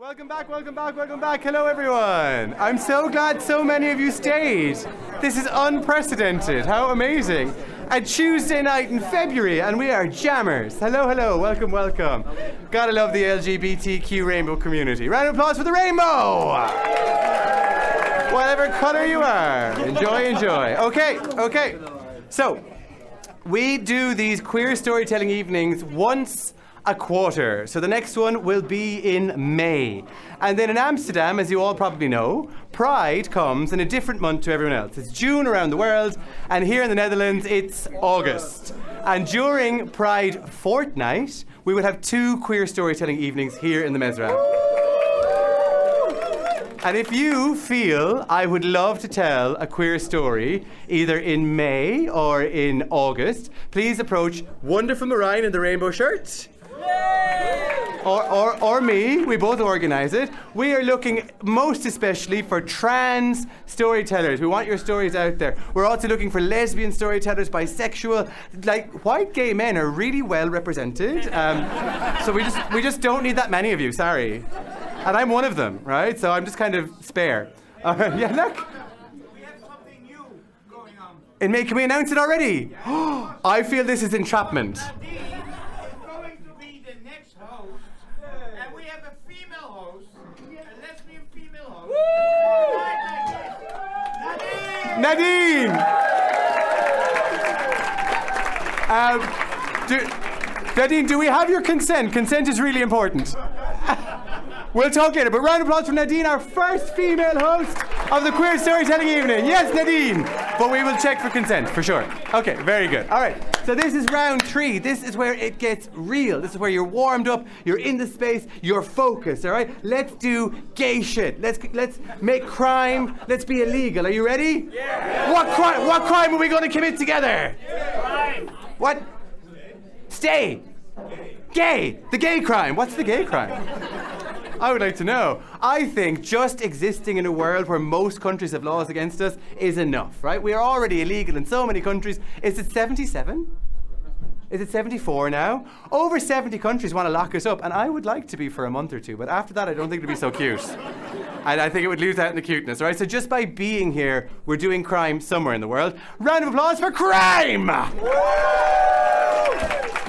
Welcome back, welcome back, welcome back. Hello, everyone. I'm so glad so many of you stayed. This is unprecedented. How amazing. A Tuesday night in February, and we are jammers. Hello, hello, welcome, welcome. Gotta love the LGBTQ rainbow community. Round of applause for the rainbow. Whatever color you are. Enjoy, enjoy. Okay. So, we do these queer storytelling evenings once a quarter. So the next one will be in May. And then in Amsterdam, as you all probably know, Pride comes in a different month to everyone else. It's June around the world, and here in the Netherlands, it's August. And during Pride fortnight, we will have 2 queer storytelling evenings here in the Mezrab. And if you feel I would love to tell a queer story, either in May or in August, please approach wonderful Marijn in the rainbow shirt. Or me, we both organise it. We are looking most especially for trans storytellers. We want your stories out there. We're also looking for lesbian storytellers, bisexual, like white gay men are really well represented. So we just don't need that many of you, sorry. And I'm one of them, right? So I'm just kind of spare. Yeah, look. We have something new going on. In May, can we announce it already? Yeah. I feel this is entrapment. Nadine is going to be the next host. And we have a female host, a lesbian female host. Nadine! Nadine, do we have your consent? Consent is really important. We'll talk later, but round of applause for Nadine, our first female host of the Queer Storytelling Evening. Yes, Nadine! But we will check for consent, for sure. Okay, very good. All right, so this is round 3. This is where it gets real. This is where you're warmed up, you're in the space, you're focused, all right? Let's do gay shit. Let's make crime. Let's be illegal. Are you ready? Yeah. What crime are we going to commit together? Crime. What? Stay. Gay. The gay crime. What's the gay crime? I would like to know. I think just existing in a world where most countries have laws against us is enough, right? We are already illegal in so many countries. Is it 77? Is it 74 now? Over 70 countries want to lock us up, and I would like to be for a month or 2, but after that I don't think it'd be so cute. And I think it would lose out in the cuteness, right? So just by being here, we're doing crime somewhere in the world. Round of applause for crime!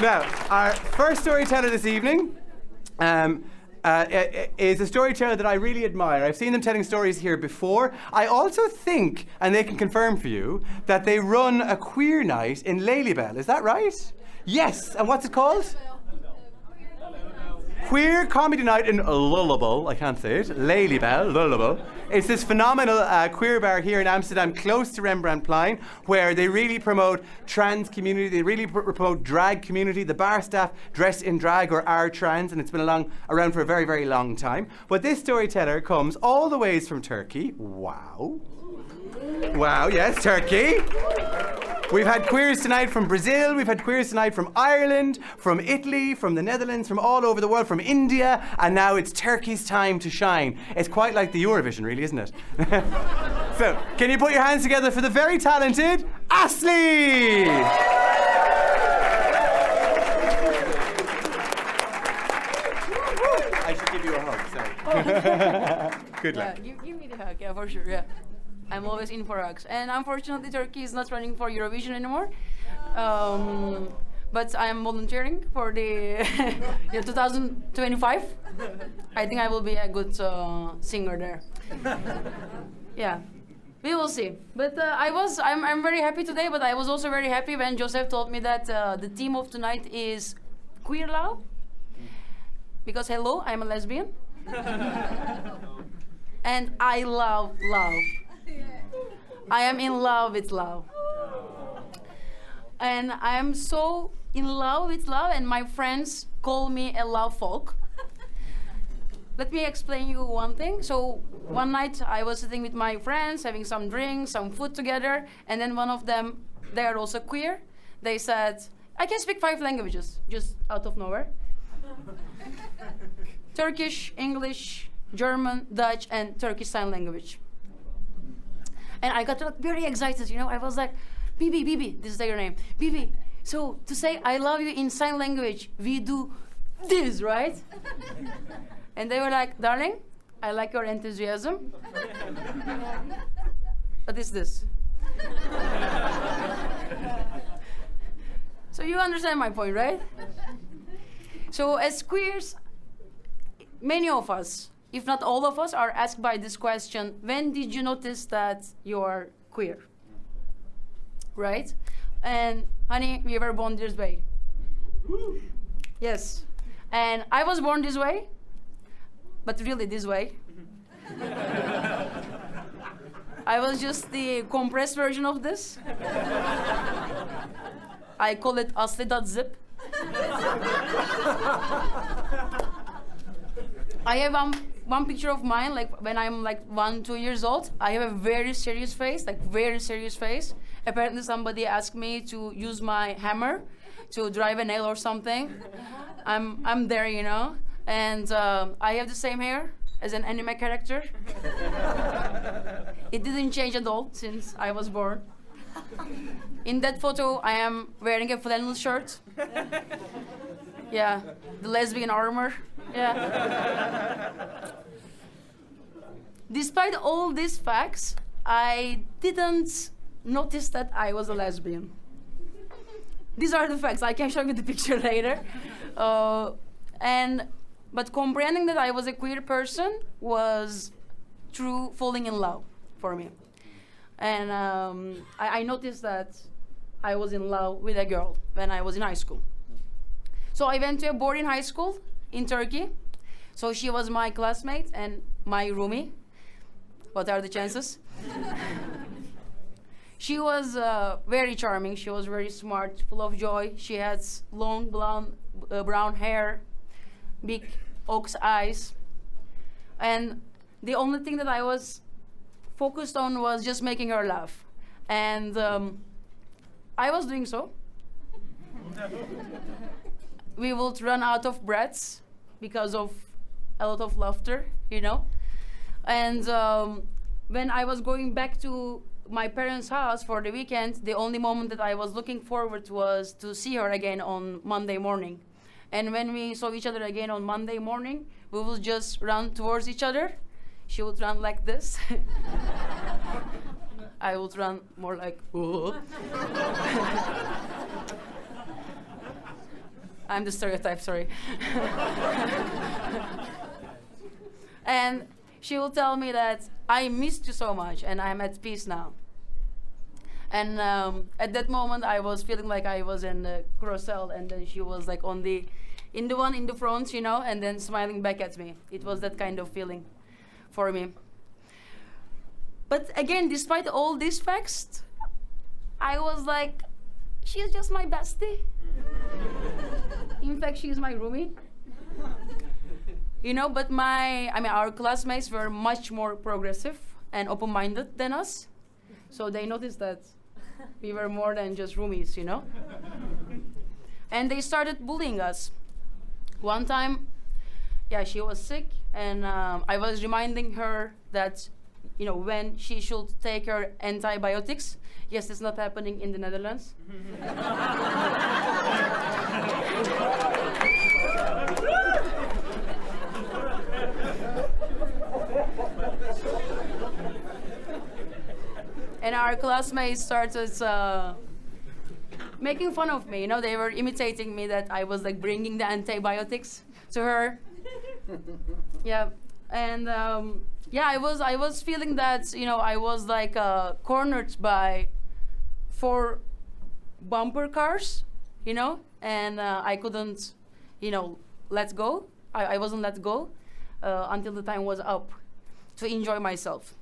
Now, our first storyteller this evening, is a storyteller that I really admire. I've seen them telling stories here before. I also think, and they can confirm for you, that they run a queer night in Lelybel. Is that right? Yes. And what's it called? Queer Comedy Night in Lullabel. I can't say it. Lelybel. Lullabel. It's this phenomenal queer bar here in Amsterdam, close to Rembrandtplein, where they really promote trans community. They really promote drag community. The bar staff dress in drag or are trans, and it's been around for a very, very long time. But this storyteller comes all the ways from Turkey. Wow. Wow, yes, Turkey. We've had queers tonight from Brazil, we've had queers tonight from Ireland, from Italy, from the Netherlands, from all over the world, from India, and now it's Turkey's time to shine. It's quite like the Eurovision, really, isn't it? So, can you put your hands together for the very talented Asli? I should give you a hug, sorry. Good luck. Yeah, give me the hug, yeah, for sure, yeah. I'm always in for hugs. And unfortunately, Turkey is not running for Eurovision anymore. But I am volunteering for the 2025. I think I will be a good singer there. Yeah, we will see. But I'm very happy today, but I was also very happy when Joseph told me that the theme of tonight is queer love. Because hello, I'm a lesbian. And I love love. I am in love with love. And I am so in love with love, and my friends call me a love folk. Let me explain you one thing. So one night I was sitting with my friends, having some drinks, some food together, and then one of them, they are also queer. They said, I can speak 5 languages, just out of nowhere. Turkish, English, German, Dutch, and Turkish Sign Language. And I got very excited, you know. I was like, Bibi, this is their name. Bibi, so to say I love you in sign language, we do this, right? And they were like, darling, I like your enthusiasm. What is this? So you understand my point, right? So as queers, many of us, if not all of us, are asked by this question, when did you notice that you're queer? Right? And honey, we were born this way. Yes. And I was born this way, but really this way. I was just the compressed version of this. I call it Asli.zip. I have one picture of mine, like when I'm like 1-2 years old. I have a very serious face, like very serious face. Apparently somebody asked me to use my hammer to drive a nail or something. I'm there, you know. And I have the same hair as an anime character. It didn't change at all since I was born. In that photo, I am wearing a flannel shirt. Yeah, the lesbian armor. Yeah. Despite all these facts, I didn't notice that I was a lesbian. These are the facts. I can show you the picture later. But comprehending that I was a queer person was true falling in love for me. And I noticed that I was in love with a girl when I was in high school. So I went to a boarding high school in Turkey. So she was my classmate and my roomie. What are the chances? She was very charming. She was very smart, full of joy. She had long brown hair, big ox eyes. And the only thing that I was focused on was just making her laugh. And I was doing so. We would run out of breaths because of a lot of laughter, you know. And when I was going back to my parents' house for the weekend, the only moment that I was looking forward to was to see her again on Monday morning. And when we saw each other again on Monday morning, we would just run towards each other. She would run like this. I would run more like, whoa. I'm the stereotype, sorry. And she will tell me that I missed you so much and I'm at peace now. And at that moment I was feeling like I was in the carousel, and then she was like in the front, you know, and then smiling back at me. It was that kind of feeling for me. But again, despite all these facts, I was like, she's just my bestie. In fact, she's my roomie. You know, but our classmates were much more progressive and open-minded than us. So they noticed that we were more than just roomies, you know. And they started bullying us. One time, yeah, she was sick, and I was reminding her that, you know, when she should take her antibiotics. Yes, it's not happening in the Netherlands. And our classmates started making fun of me. You know, they were imitating me that I was like bringing the antibiotics to her. Yeah, and yeah, I was feeling that, you know, I was like cornered by 4 bumper cars, you know, and I couldn't, you know, let go. I wasn't let go until the time was up to enjoy myself.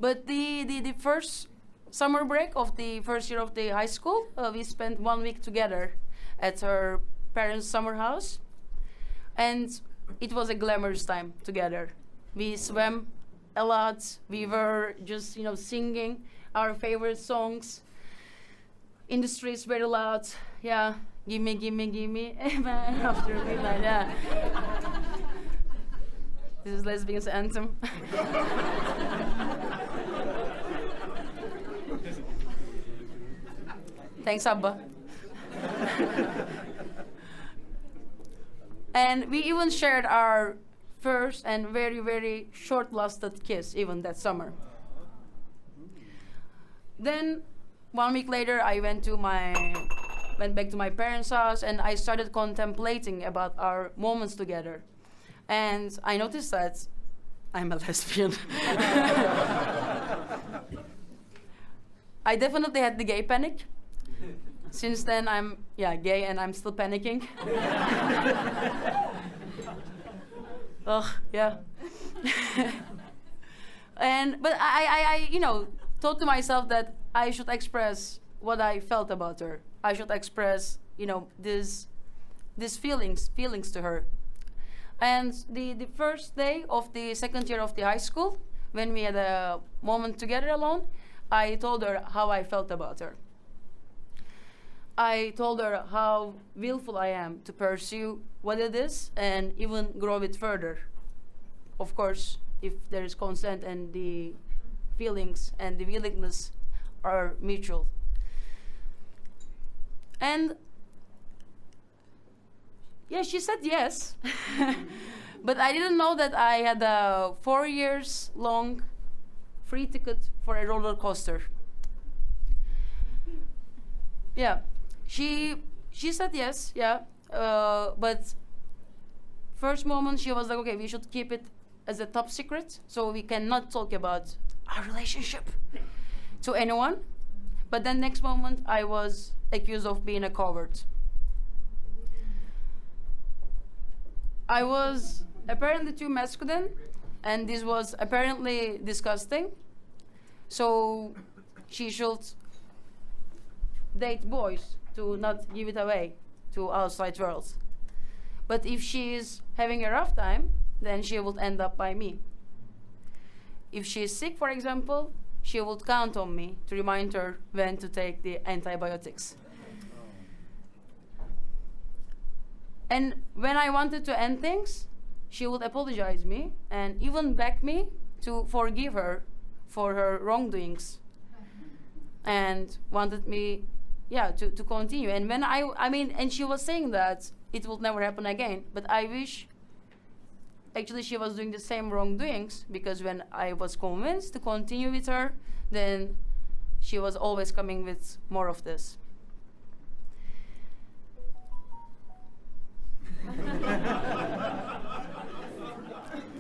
But the first summer break of the first year of the high school, we spent 1 week together at her parents' summer house. And it was a glamorous time together. We swam a lot. We were just, you know, singing our favorite songs in the streets very loud. Yeah, gimme, gimme, gimme. After midnight, yeah. This is lesbian's anthem. Thanks, Abba. And we even shared our first and very, very short-lasted kiss, even that summer. Then 1 week later, I went back to my parents' house, and I started contemplating about our moments together. And I noticed that I'm a lesbian. I definitely had the gay panic. Since then, I'm gay, and I'm still panicking. Ugh, yeah. But I thought to myself that I should express what I felt about her. I should express, these feelings to her. And the first day of the second year of the high school, when we had a moment together alone, I told her how I felt about her. I told her how willful I am to pursue what it is and even grow it further. Of course, if there is consent and the feelings and the willingness are mutual. And yeah, she said yes. But I didn't know that I had a 4 years long free ticket for a roller coaster. Yeah, she said yes, yeah. But first moment she was like, okay, we should keep it as a top secret, so we cannot talk about our relationship to anyone. But then next moment I was accused of being a coward. I was apparently too masculine, and this was apparently disgusting. So she should date boys to not give it away to outside world. But if she is having a rough time, then she would end up by me. If she is sick, for example, she would count on me to remind her when to take the antibiotics. And when I wanted to end things, she would apologize me and even beg me to forgive her for her wrongdoings, and wanted me, to continue. And when and she was saying that it will never happen again, but I wish actually she was doing the same wrongdoings, because when I was convinced to continue with her, then she was always coming with more of this.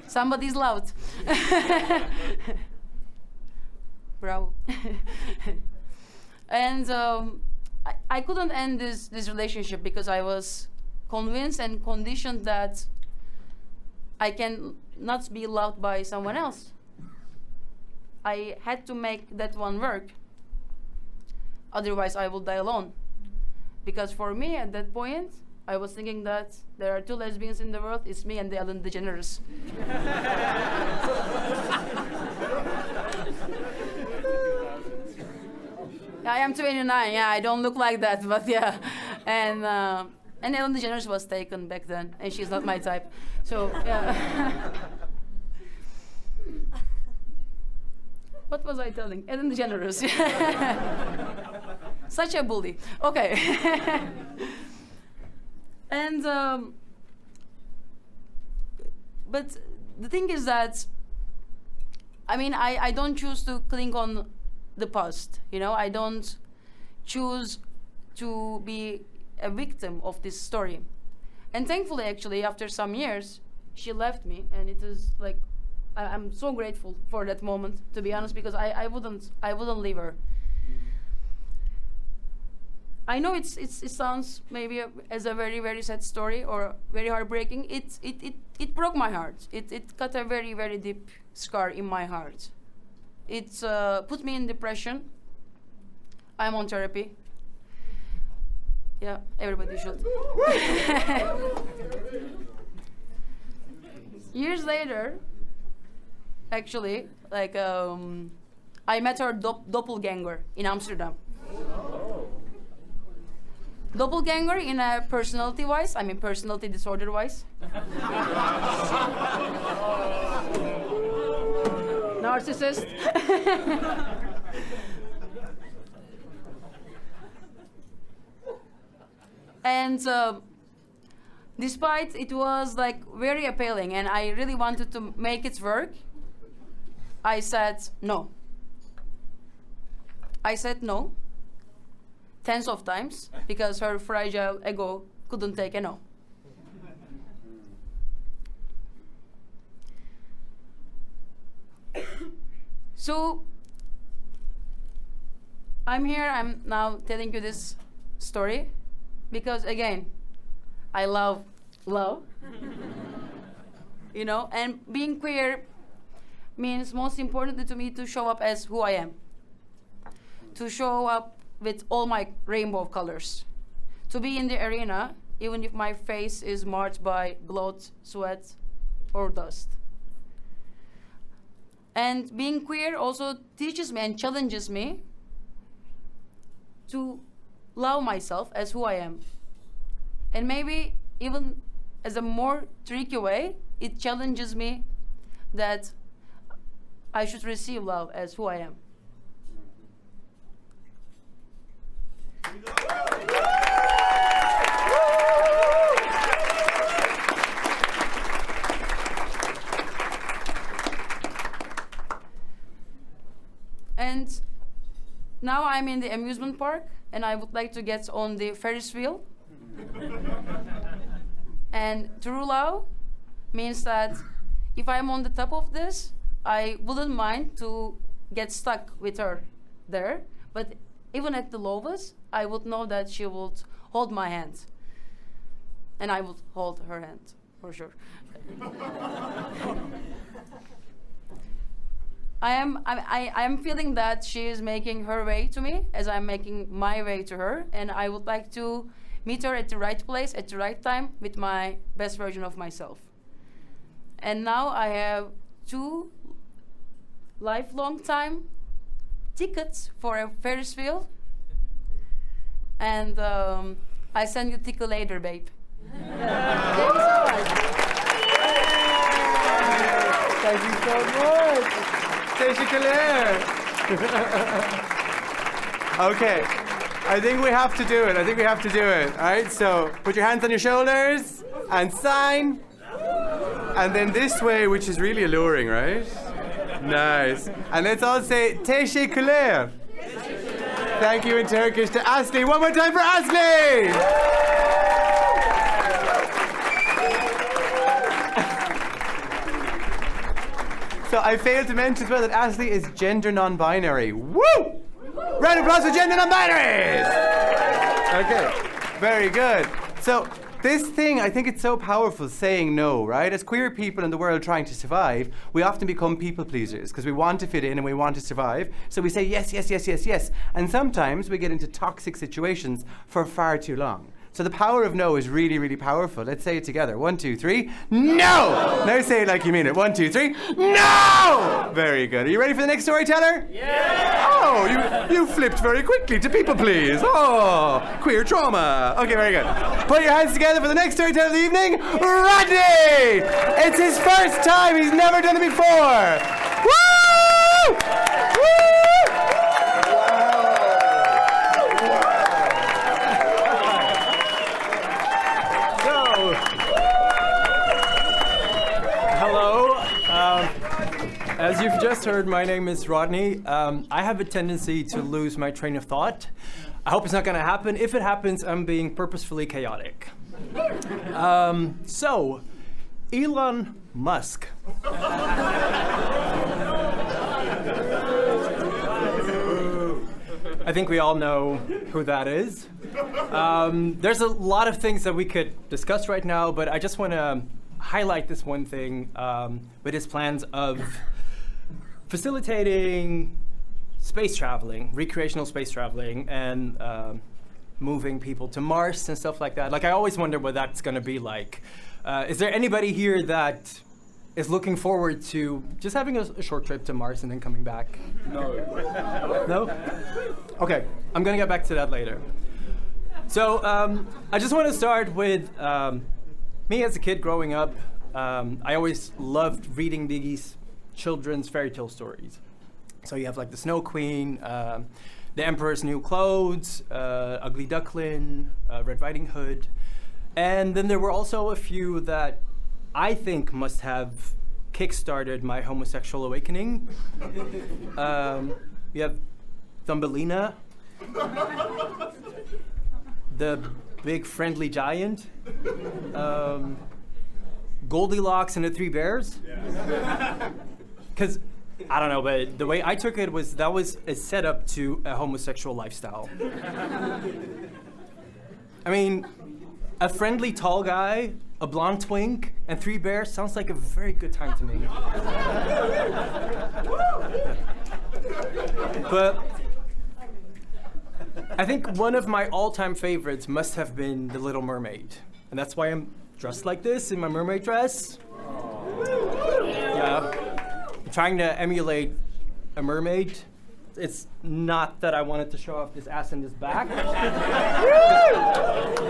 Somebody's loud. Bravo. And I couldn't end this relationship because I was convinced and conditioned that I can not be loved by someone else. I had to make that one work. Otherwise, I will die alone. Because for me, at that point, I was thinking that there are two lesbians in the world. It's me and the Ellen DeGeneres. I am 29. Yeah, I don't look like that, but yeah. And Ellen DeGeneres was taken back then, and she's not my type. So yeah. What was I telling? Ellen DeGeneres. Such a bully. Okay. And but the thing is that I don't choose to cling on the past. I don't choose to be a victim of this story. And thankfully, actually, after some years, she left me, and it is like I'm so grateful for that moment, to be honest, because I wouldn't leave her. I know it sounds maybe as a very, very sad story or very heartbreaking. It broke my heart. It cut a very, very deep scar in my heart. It put me in depression. I'm on therapy. Yeah, everybody should. Years later, actually, I met her doppelganger in Amsterdam. Doppelganger in a personality-wise, personality disorder-wise. Narcissist. And despite it was like very appealing and I really wanted to make it work, I said no. I said no tens of times because her fragile ego couldn't take a no. So I'm here, I'm now telling you this story because again, I love love. You know, and being queer means most importantly to me to show up as who I am. To show up with all my rainbow of colors. To be in the arena, even if my face is marked by blood, sweat, or dust. And being queer also teaches me and challenges me to love myself as who I am. And maybe even as a more tricky way, it challenges me that I should receive love as who I am. And now I'm in the amusement park and I would like to get on the Ferris wheel. And true love means that if I'm on the top of this, I wouldn't mind to get stuck with her there. But even at the lowest, I would know that she would hold my hand. And I would hold her hand, for sure. I am feeling that she is making her way to me as I'm making my way to her. And I would like to meet her at the right place, at the right time, with my best version of myself. And now I have 2 lifelong time tickets for a Ferris wheel. And I send you a ticket later, babe. Thank you so much. Thank you so much. Teşekkürler. Okay, I think we have to do it. All right, so put your hands on your shoulders and sign. And then this way, which is really alluring, right? Nice. And let's all say teşekkürler. Thank you in Turkish to Asli. One more time for Asli. So I failed to mention as well that Asli is gender non-binary. Woo! Round of applause for gender non-binaries! Okay, very good. So this thing, I think it's so powerful, saying no, right? As queer people in the world trying to survive, we often become people pleasers because we want to fit in and we want to survive. So we say yes, yes, yes, yes, yes. And sometimes we get into toxic situations for far too long. So the power of no is really, really powerful. Let's say it together. 1, 2, 3. No! Now say it like you mean it. 1, 2, 3. No! Very good. Are you ready for the next storyteller? Yeah! Oh, you flipped very quickly to people please. Oh, queer trauma. Okay, very good. Put your hands together for the next storyteller of the evening, Rodney! It's his first time. He's never done it before. Woo! Woo! As you've just heard, my name is Rodney. I have a tendency to lose my train of thought. I hope it's not going to happen. If it happens, I'm being purposefully chaotic. So, Elon Musk. I think we all know who that is. There's a lot of things that we could discuss right now, but I just want to highlight this one thing with his plans of facilitating space traveling, recreational space traveling, and moving people to Mars and stuff like that. Like, I always wonder what that's going to be like. Is there anybody here that is looking forward to just having a short trip to Mars and then coming back? No. No? Okay, I'm going to get back to that later. So I just want to start with me as a kid growing up. I always loved reading these children's fairy tale stories. So you have like the Snow Queen, the Emperor's New Clothes, Ugly Duckling, Red Riding Hood. And then there were also a few that I think must have kickstarted my homosexual awakening. We have Thumbelina, the big friendly giant, Goldilocks and the Three Bears. Because, I don't know, but the way I took it was that was a setup to a homosexual lifestyle. I mean, a friendly tall guy, a blonde twink, and three bears sounds like a very good time to me. But I think one of my all-time favorites must have been The Little Mermaid. And that's why I'm dressed like this in my mermaid dress. Yeah. I'm trying to emulate a mermaid. It's not that I wanted to show off this ass and this back.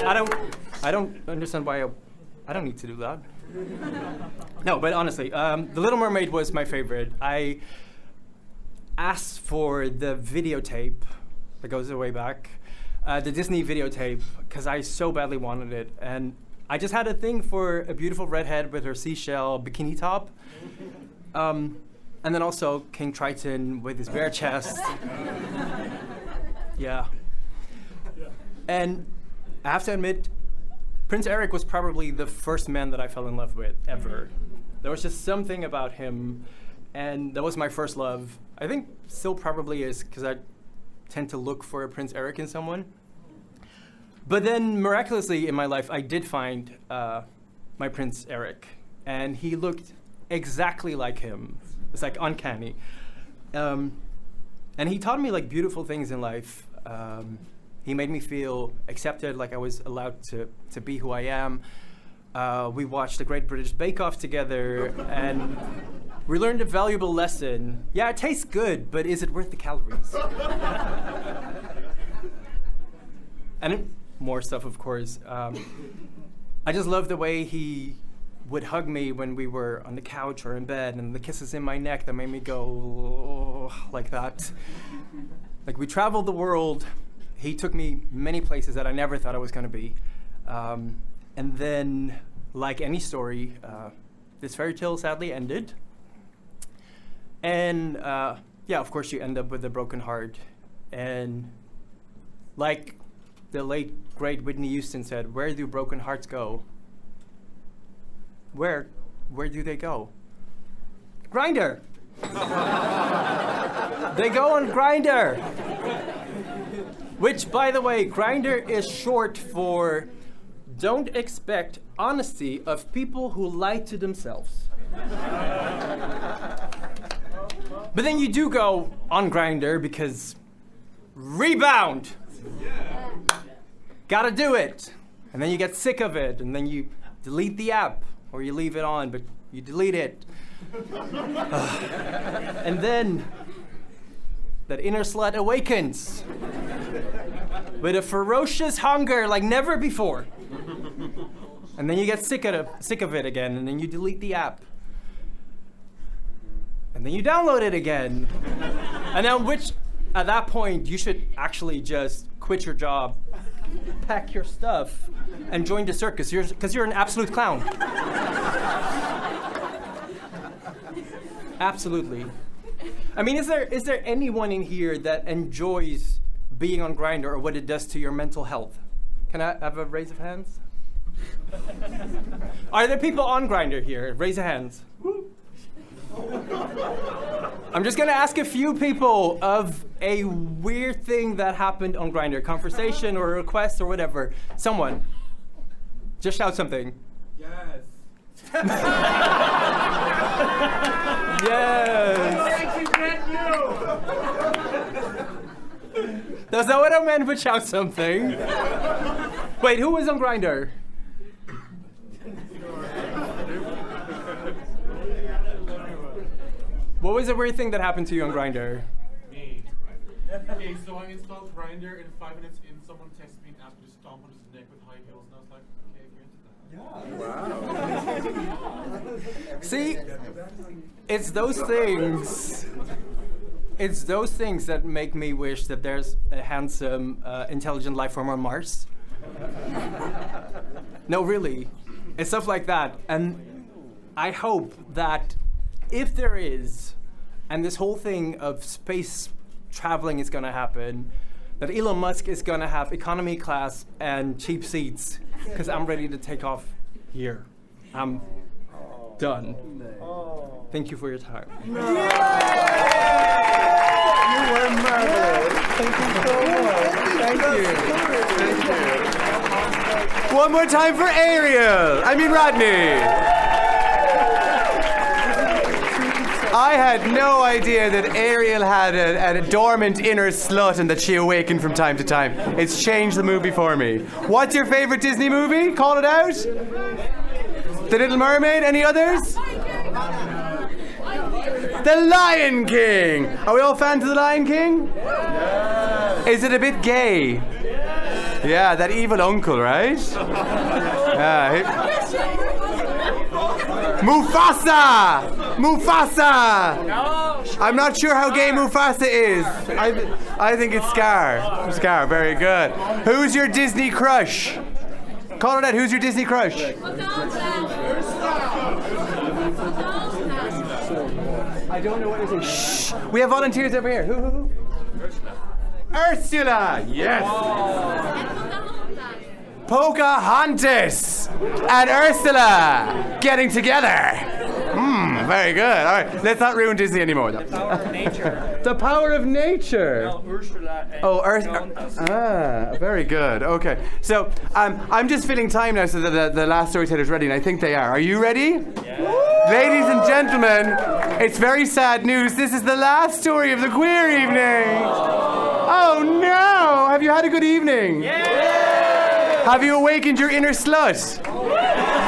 I don't understand why I don't need to do that. No, but honestly, The Little Mermaid was my favorite. I asked for the videotape that goes way back, the Disney videotape, because I so badly wanted it. And I just had a thing for a beautiful redhead with her seashell bikini top. And then also King Triton with his bare chest. Yeah. And I have to admit, Prince Eric was probably the first man that I fell in love with ever. There was just something about him, and that was my first love. I think still probably is, because I tend to look for a Prince Eric in someone. But then miraculously in my life, I did find my Prince Eric, and he looked exactly like him. It's like uncanny. And he taught me like beautiful things in life. He made me feel accepted, like I was allowed to be who I am. We watched the Great British Bake Off together, and we learned a valuable lesson. Yeah, it tastes good, but is it worth the calories? And more stuff, of course. I just love the way he would hug me when we were on the couch or in bed, and the kisses in my neck that made me go like that. Like, we traveled the world. He took me many places that I never thought I was going to be. And then, like any story, this fairy tale sadly ended. And yeah, of course you end up with a broken heart. And like the late, great Whitney Houston said, where do broken hearts go? Where do they go? Grindr. They go on Grindr. Which, by the way, Grindr is short for don't expect honesty of people who lie to themselves. But then you do go on Grindr because rebound. Gotta do it. And then you get sick of it, and then you delete the app. Or you leave it on, but you delete it. And then that inner slut awakens with a ferocious hunger like never before. And then you get sick of it again, and then you delete the app. And then you download it again. And then at that point, you should actually just quit your job, pack your stuff, and join the circus, because you're an absolute clown. Absolutely. I mean, is there anyone in here that enjoys being on Grindr or what it does to your mental health? Can I have a raise of hands? Are there people on Grindr here? Raise your hands. I'm just gonna ask a few people of a weird thing that happened on Grindr, conversation or a request or whatever. Someone, just shout something. Yes. Yes. That's not what I meant, but shout something. Wait, who was on Grindr? What was the weird thing that happened to you on Grindr? Me. Okay, so I installed Grindr, and 5 minutes in, someone texted me and asked me to stomp on his neck with high heels, and I was like, okay, if you're into that. Wow. See, it's those things. It's those things that make me wish that there's a handsome, intelligent life form on Mars. No, really. It's stuff like that. And I hope that if there is, and this whole thing of space traveling is going to happen, that Elon Musk is going to have economy class and cheap seats, because I'm ready to take off here. I'm done. Thank you for your time. You were marvelous. Thank you so much. Thank you. One more time for Rodney. I had no idea that Ariel had a dormant inner slut and that she awakened from time to time. It's changed the movie for me. What's your favorite Disney movie? Call it out. The Little Mermaid. Any others? The Lion King. Are we all fans of The Lion King? Is it a bit gay? Yeah, that evil uncle, right? Mufasa! Mufasa! I'm not sure how gay Mufasa is. I think it's Scar. Scar, very good. Who's your Disney crush? Call it out. Who's your Disney crush? I don't know what it is. Shh. We have volunteers over here. Who? Ursula. Yes. Pocahontas and Ursula getting together. Very good. All right, let's not ruin Disney anymore. Though. The power of nature. The power of nature. No, Ursula and Ursula. Very good. Okay. So I'm just filling time now so that the last storyteller's ready, and I think they are. Are you ready? Yeah. Ladies and gentlemen, it's very sad news. This is the last story of the queer evening. Oh no! Have you had a good evening? Yeah. Have you awakened your inner slut?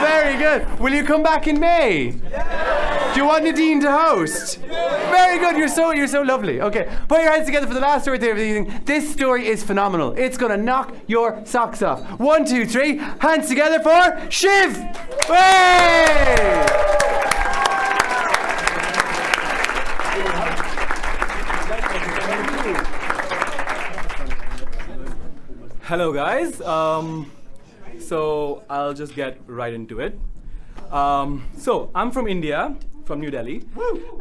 Very good. Will you come back in May? Do you want Nadine to host? Very good. You're so lovely. Okay, put your hands together for the last story of the evening. This story is phenomenal. It's gonna knock your socks off. 1, 2, 3. Hands together for Shiv. Way! Hello, guys. So I'll just get right into it. So I'm from India, from New Delhi,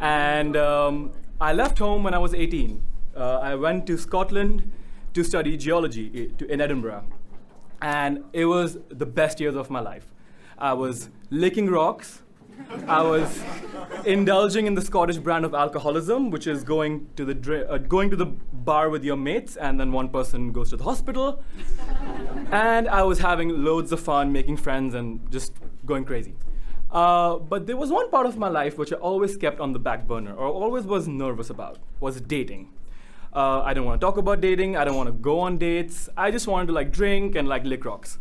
and I left home when I was 18. I went to Scotland to study geology in Edinburgh, and it was the best years of my life. I was licking rocks. I was indulging in the Scottish brand of alcoholism, which is going to the bar with your mates, and then one person goes to the hospital. And I was having loads of fun, making friends, and just going crazy. But there was one part of my life which I always kept on the back burner, or always was nervous about, was dating. I didn't want to talk about dating. I didn't want to go on dates. I just wanted to drink and lick rocks.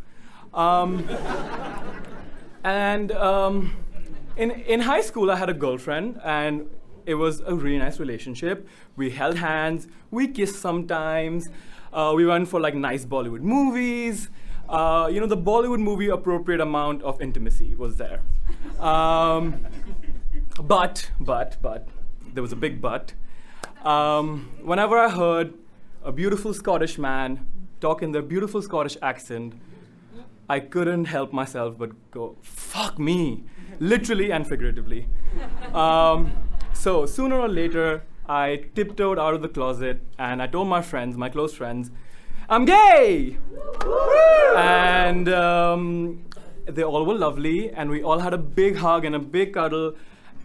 In high school, I had a girlfriend, and it was a really nice relationship. We held hands, we kissed sometimes, we went for nice Bollywood movies. The Bollywood movie appropriate amount of intimacy was there. But, there was a big but. Whenever I heard a beautiful Scottish man talk in their beautiful Scottish accent, I couldn't help myself but go, fuck me, literally and figuratively. So sooner or later, I tiptoed out of the closet and I told my friends, my close friends, I'm gay! And they all were lovely, and we all had a big hug and a big cuddle,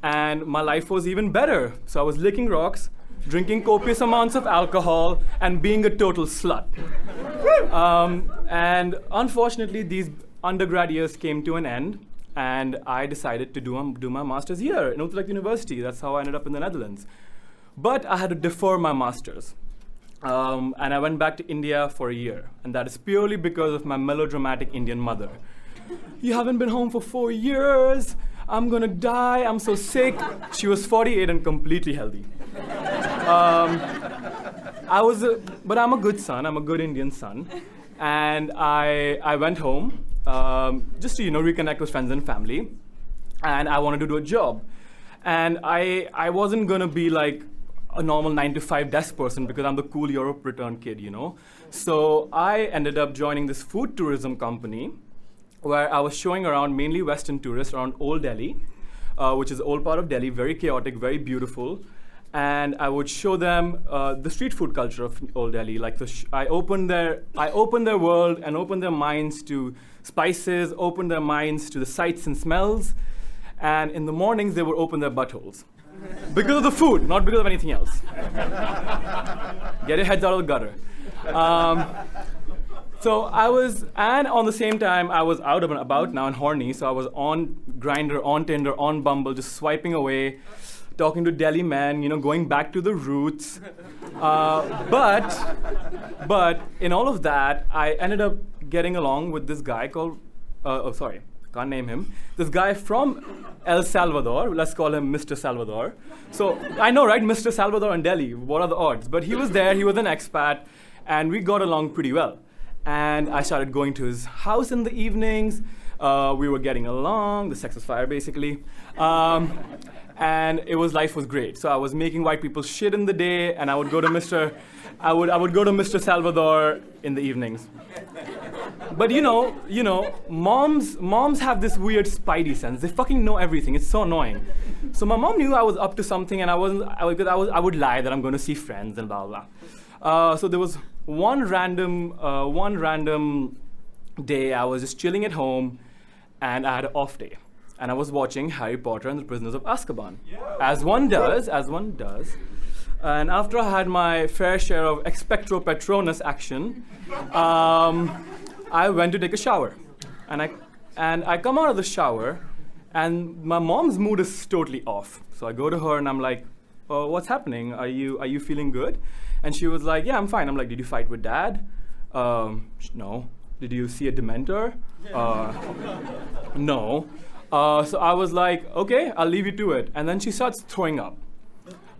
and my life was even better. So I was licking rocks, drinking copious amounts of alcohol, and being a total slut. And unfortunately, these undergrad years came to an end, and I decided to do my master's here in Utrecht University. That's how I ended up in the Netherlands. But I had to defer my master's. And I went back to India for a year. And that is purely because of my melodramatic Indian mother. You haven't been home for 4 years. I'm gonna die. I'm so sick. She was 48 and completely healthy. But I'm a good son. I'm a good Indian son. And I went home just to reconnect with friends and family. And I wanted to do a job. And I wasn't gonna be a normal 9-to-5 desk person because I'm the cool Europe return kid, So I ended up joining this food tourism company where I was showing around mainly Western tourists around Old Delhi, which is the old part of Delhi, very chaotic, very beautiful. And I would show them the street food culture of Old Delhi. Like I opened their world and opened their minds to spices, opened their minds to the sights and smells. And in the mornings, they would open their buttholes. Because of the food, not because of anything else. Get your heads out of the gutter. So I was, and on the same time, I was out and about now and horny. So I was on Grindr, on Tinder, on Bumble, just swiping away, talking to Delhi men, going back to the roots. But in all of that, I ended up getting along with this guy called, can't name him. This guy from El Salvador, let's call him Mr. Salvador. So I know, right, Mr. Salvador in Delhi, what are the odds? But he was there, he was an expat, and we got along pretty well. And I started going to his house in the evenings. We were getting along, the sex was fire basically. And life was great. So I was making white people shit in the day, and I would go to Mr. Salvador in the evenings. But moms have this weird spidey sense. They fucking know everything. It's so annoying. So my mom knew I was up to something, and I would lie that I'm going to see friends and blah blah. So there was one random day I was just chilling at home, and I had an off day. And I was watching Harry Potter and the Prisoners of Azkaban, as one does. And after I had my fair share of Expectro Patronus action, I went to take a shower. And I come out of the shower, and my mom's mood is totally off. So I go to her and I'm like, oh, what's happening? Are you feeling good? And she was like, yeah, I'm fine. I'm like, did you fight with dad? No. Did you see a Dementor? No. So I was like, okay, I'll leave you to it. And then she starts throwing up.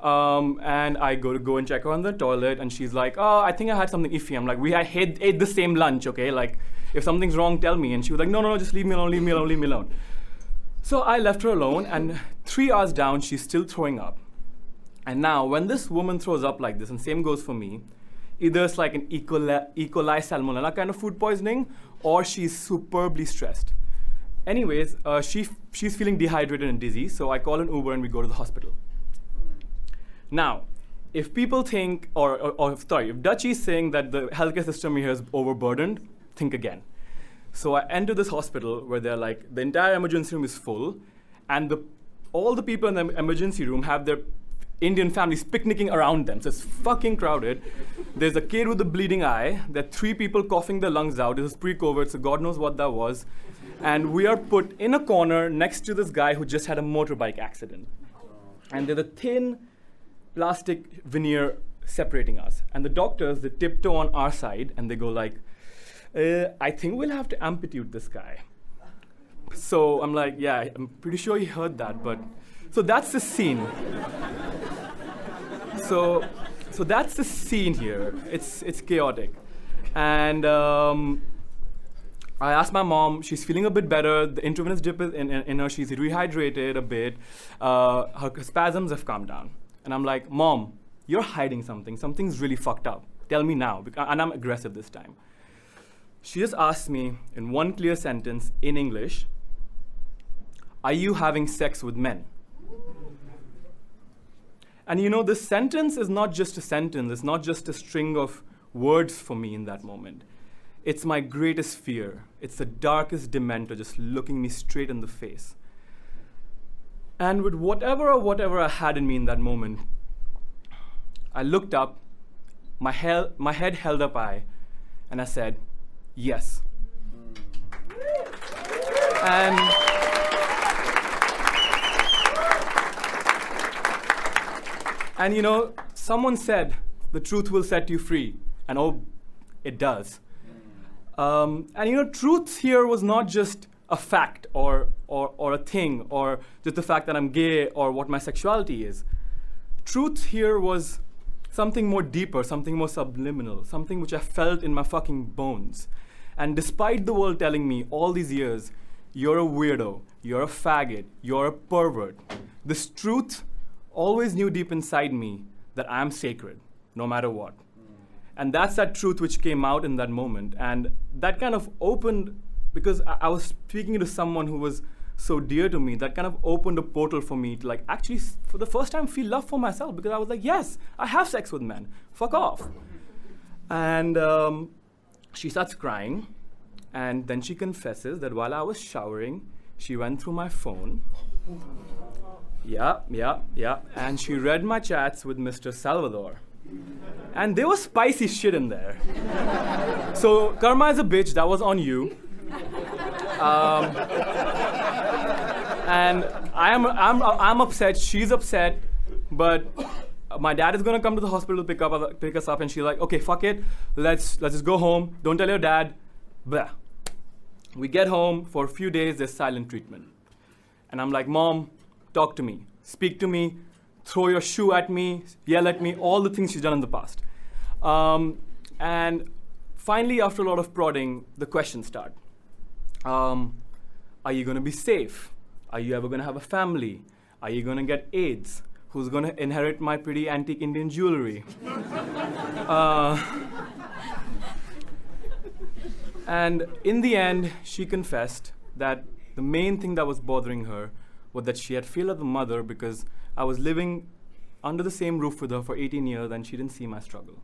And I go and check her on the toilet, and she's like, oh, I think I had something iffy. I'm like, we ate the same lunch, okay? Like, if something's wrong, tell me. And she was like, no, just leave me alone. So I left her alone, and 3 hours down, she's still throwing up. And now, when this woman throws up like this, and same goes for me, either it's like an E. coli salmonella kind of food poisoning, or she's superbly stressed. Anyways, she's feeling dehydrated and dizzy, so I call an Uber and we go to the hospital. Now, if people think, if Dutch is saying that the healthcare system here is overburdened, think again. So I enter this hospital where they're like, the entire emergency room is full, and all the people in the emergency room have their Indian families picnicking around them. So it's fucking crowded. There's a kid with a bleeding eye. There are 3 people coughing their lungs out. It was pre-COVID, so God knows what that was. And we are put in a corner next to this guy who just had a motorbike accident. And there's a thin plastic veneer separating us. And the doctors, they tiptoe on our side, and they go like, I think we'll have to amputate this guy. So I'm like, yeah, I'm pretty sure he heard that, but... So that's the scene. So that's the scene here. It's chaotic. And I asked my mom, she's feeling a bit better, the intravenous drip is in her, she's rehydrated a bit, her spasms have calmed down. And I'm like, Mom, you're hiding something, something's really fucked up. Tell me now, and I'm aggressive this time. She just asked me in one clear sentence in English, are you having sex with men? And this sentence is not just a sentence, it's not just a string of words for me in that moment. It's my greatest fear. It's the darkest dementor just looking me straight in the face. And with whatever I had in me in that moment, I looked up, my head held up high, and I said, yes. And someone said, the truth will set you free. And oh, it does. Truth here was not just a fact or a thing or just the fact that I'm gay or what my sexuality is. Truth here was something more deeper, something more subliminal, something which I felt in my fucking bones. And despite the world telling me all these years, you're a weirdo, you're a faggot, you're a pervert, this truth always knew deep inside me that I'm sacred, no matter what. And that's that truth which came out in that moment. And that kind of opened because I was speaking to someone who was so dear to me, that kind of opened a portal for me to like actually for the first time feel love for myself, because I was like, yes, I have sex with men, fuck off. And she starts crying, and then she confesses that while I was showering, she went through my phone. Yeah, and she read my chats with Mr. Salvador. And there was spicy shit in there. So karma is a bitch, that was on you. And I'm upset, she's upset, but my dad is gonna come to the hospital to pick us up, and she's like, okay, fuck it, let's just go home, don't tell your dad. Blah. We get home, for a few days there's silent treatment. And I'm like, Mom, talk to me, speak to me, throw your shoe at me, yell at me, all the things she's done in the past. And finally, after a lot of prodding, the questions start. Are you gonna be safe? Are you ever gonna have a family? Are you gonna get AIDS? Who's gonna inherit my pretty antique Indian jewelry? And in the end, she confessed that the main thing that was bothering her was that she had failed as a mother because I was living under the same roof with her for 18 years and she didn't see my struggle.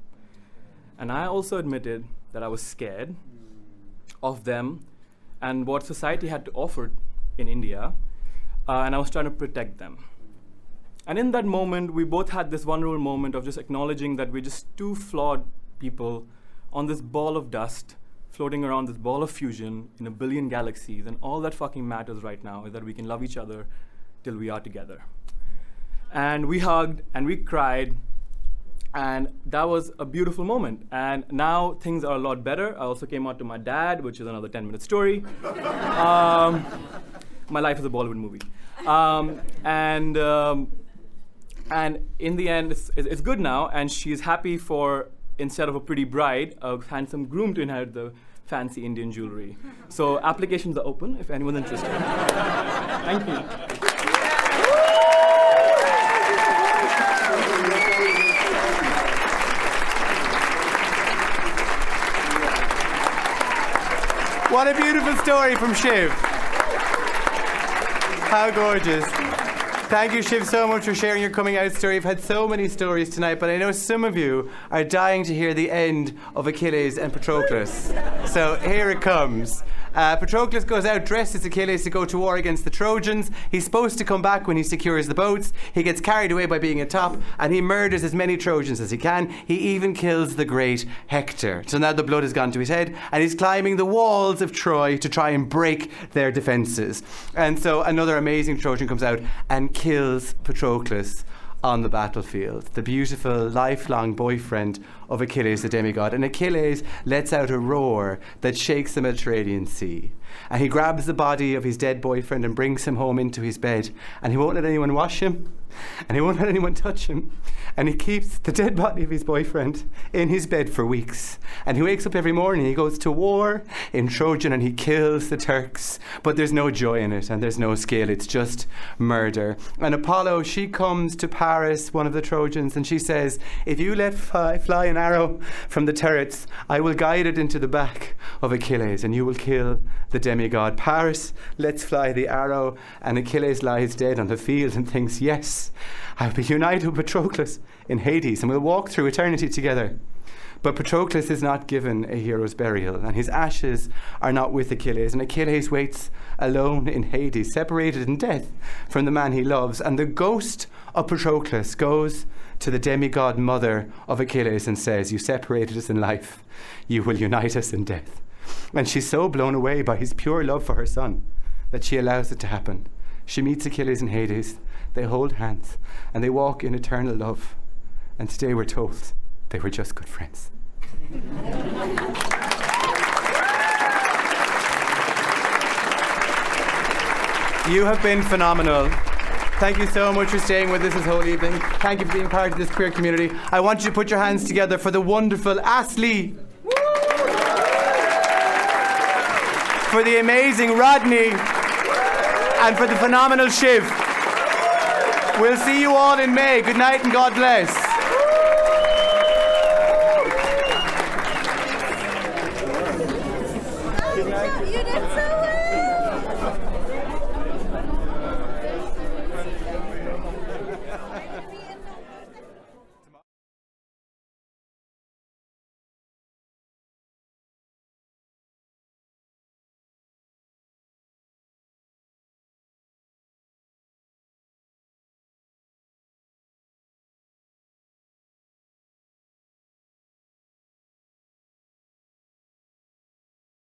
And I also admitted that I was scared of them and what society had to offer in India, and I was trying to protect them. And in that moment, we both had this vulnerable moment of just acknowledging that we're just two flawed people on this ball of dust, floating around this ball of fusion in a billion galaxies, and all that fucking matters right now is that we can love each other till we are together. And we hugged, and we cried, and that was a beautiful moment. And now things are a lot better. I also came out to my dad, which is another 10-minute story. My life is a Bollywood movie. And in the end, it's good now, and she's happy for, instead of a pretty bride, a handsome groom to inherit the fancy Indian jewelry. So applications are open if anyone's interested. Thank you. What a beautiful story from Shiv. How gorgeous. Thank you, Shiv, so much for sharing your coming out story. You've had so many stories tonight, but I know some of you are dying to hear the end of Achilles and Patroclus. So here it comes. Patroclus goes out dressed as Achilles to go to war against the Trojans. He's supposed to come back when he secures the boats. He gets carried away by being a top, and he murders as many Trojans as he can. He even kills the great Hector. So now the blood has gone to his head, and he's climbing the walls of Troy to try and break their defences. And so another amazing Trojan comes out and kills Patroclus on the battlefield, the beautiful lifelong boyfriend of Achilles, the demigod. And Achilles lets out a roar that shakes the Mediterranean Sea. And he grabs the body of his dead boyfriend and brings him home into his bed. And he won't let anyone wash him. And he won't let anyone touch him. And he keeps the dead body of his boyfriend in his bed for weeks. And he wakes up every morning, he goes to war in Trojan and he kills the Turks. But there's no joy in it and there's no skill, it's just murder. And Apollo, she comes to Paris, one of the Trojans, and she says, if you let fly an arrow from the turrets, I will guide it into the back of Achilles and you will kill the demigod. Paris lets fly the arrow and Achilles lies dead on the field and thinks, yes, I'll be united with Patroclus in Hades and we'll walk through eternity together. But Patroclus is not given a hero's burial and his ashes are not with Achilles, and Achilles waits alone in Hades, separated in death from the man he loves. And the ghost of Patroclus goes to the demigod mother of Achilles and says, you separated us in life, you will unite us in death. And she's so blown away by his pure love for her son that she allows it to happen. She meets Achilles in Hades, they hold hands and they walk in eternal love. And today we're told they were just good friends. You have been phenomenal. Thank you so much for staying with us this whole evening. Thank you for being part of this queer community. I want you to put your hands together for the wonderful Asli. For the amazing Rodney. And for the phenomenal Shiv. We'll see you all in May. Good night and God bless.